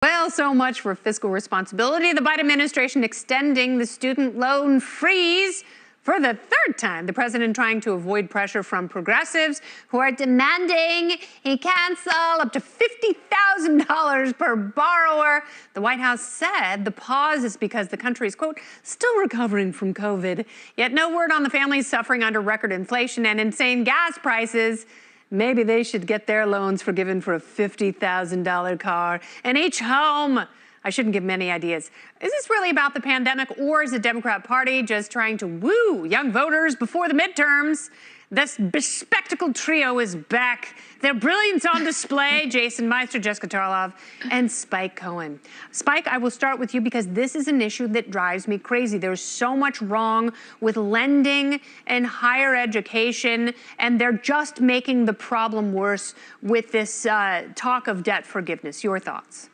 Well, so much for fiscal responsibility. The Biden administration extending the student loan freeze for the third time. The president trying to avoid pressure from progressives who are demanding he cancel up to $50,000 per borrower. The White House said the pause is because the country is, quote, still recovering from COVID. Yet no word on the families suffering under record inflation and insane gas prices. Maybe they should get their loans forgiven for a $50,000 car and each home. I shouldn't give many ideas. Is this really about the pandemic, or is the Democrat Party just trying to woo young voters before the midterms? This bespectacled trio is back. Their brilliance on display. Jason Meister, Jessica Tarlov, and Spike Cohen. Spike, I will start with you because this is an issue that drives me crazy. There's so much wrong with lending and higher education, and they're just making the problem worse with this talk of debt forgiveness. Your thoughts?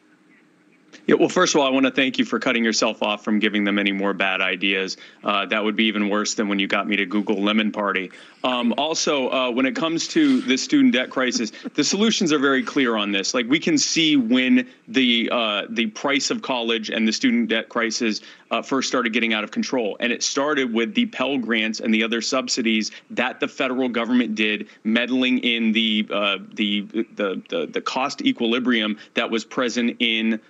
Yeah, well, first of all, I want to thank you for cutting yourself off from giving them any more bad ideas. That would be even worse than when you got me to Google lemon party. Also, when it comes to the student debt crisis, the solutions are very clear on this. Like, we can see when the price of college and the student debt crisis first started getting out of control. And it started with the Pell Grants and the other subsidies that the federal government did, meddling in the cost equilibrium that was present in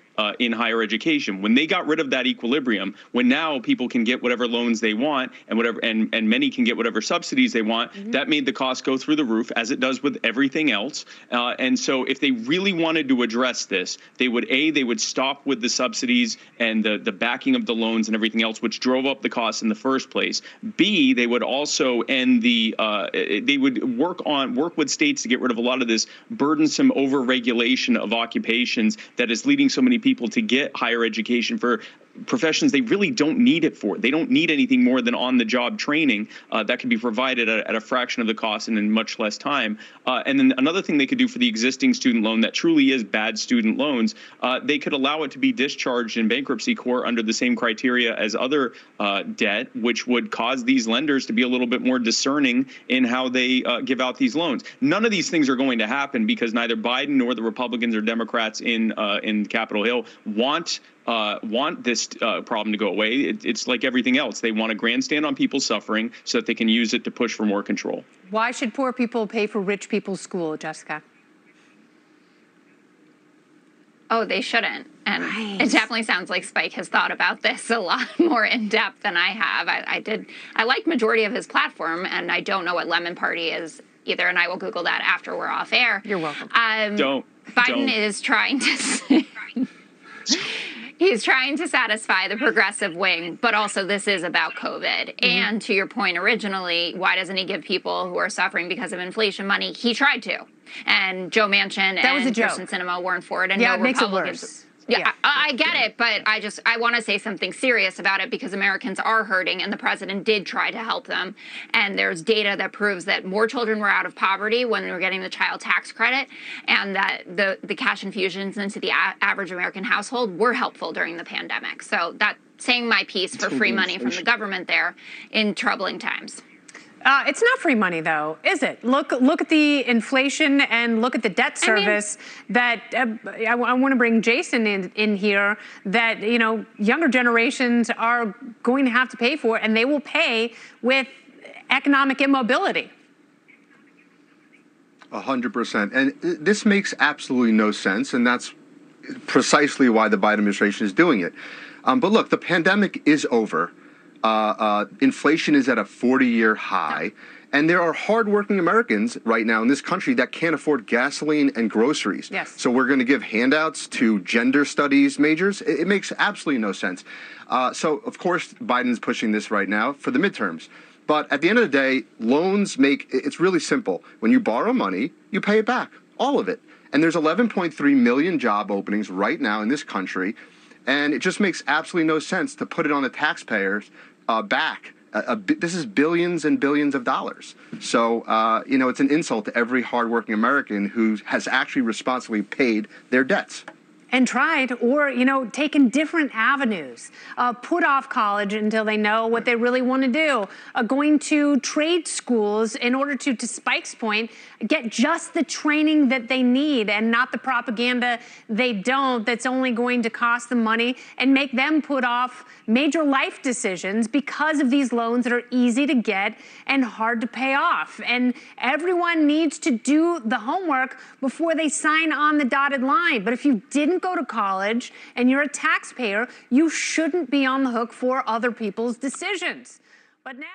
higher education. When they got rid of that equilibrium, when now people can get whatever loans they want and many can get whatever subsidies they want, that made the cost go through the roof, as it does with everything else. And so if they really wanted to address this, they would stop with the subsidies and the backing of the loans and everything else, which drove up the costs in the first place. B, they would also end they would work with states to get rid of a lot of this burdensome overregulation of occupations that is leading so many people to get higher education for professions they really don't need it for. They don't need anything more than on-the-job training that can be provided at a fraction of the cost and in much less time. And then another thing they could do for the existing student loan that truly is bad student loans, they could allow it to be discharged in bankruptcy court under the same criteria as other debt, which would cause these lenders to be a little bit more discerning in how they give out these loans. None of these things are going to happen because neither Biden nor the Republicans or Democrats in Capitol Hill want this problem to go away. It's like everything else. They want to grandstand on people suffering so that they can use it to push for more control. Why should poor people pay for rich people's school, Jessica? Oh, they shouldn't. And It definitely sounds like Spike has thought about this a lot more in depth than I have. I like majority of his platform, and I don't know what Lemon Party is either, and I will Google that after we're off air. You're welcome. Biden is trying to... He's trying to satisfy the progressive wing, but also this is about COVID. And to your point originally, why doesn't he give people who are suffering because of inflation money? He tried to. And Joe Manchin and Kirsten Sinema weren't for it. And yeah, no it makes Republicans. It worse. Yeah, I get it, but I want to say something serious about it because Americans are hurting, and the president did try to help them. And there's data that proves that more children were out of poverty when we were getting the child tax credit, and that the cash infusions into the average American household were helpful during the pandemic. So that's saying my piece for free money from the government there in troubling times. It's not free money, though, is it? Look at the inflation and look at the debt service that I want to bring Jason in here that, younger generations are going to have to pay for, and they will pay with economic immobility. 100%. And this makes absolutely no sense, and that's precisely why the Biden administration is doing it. But look, the pandemic is over. Inflation is at a 40-year high, and there are hardworking Americans right now in this country that can't afford gasoline and groceries. Yes. So we're going to give handouts to gender studies majors. It makes absolutely no sense. So, of course, Biden's pushing this right now for the midterms. But at the end of the day, loans it's really simple. When you borrow money, you pay it back, all of it. And there's 11.3 million job openings right now in this country. And it just makes absolutely no sense to put it on the taxpayers' back. This is billions and billions of dollars. So, it's an insult to every hardworking American who has actually responsibly paid their debts. and tried, or, taken different avenues, put off college until they know what they really want to do, going to trade schools in order to Spike's point, get just the training that they need and not the propaganda they don't, that's only going to cost them money and make them put off major life decisions because of these loans that are easy to get and hard to pay off. And everyone needs to do the homework before they sign on the dotted line. But if you didn't go to college and you're a taxpayer, you shouldn't be on the hook for other people's decisions. But now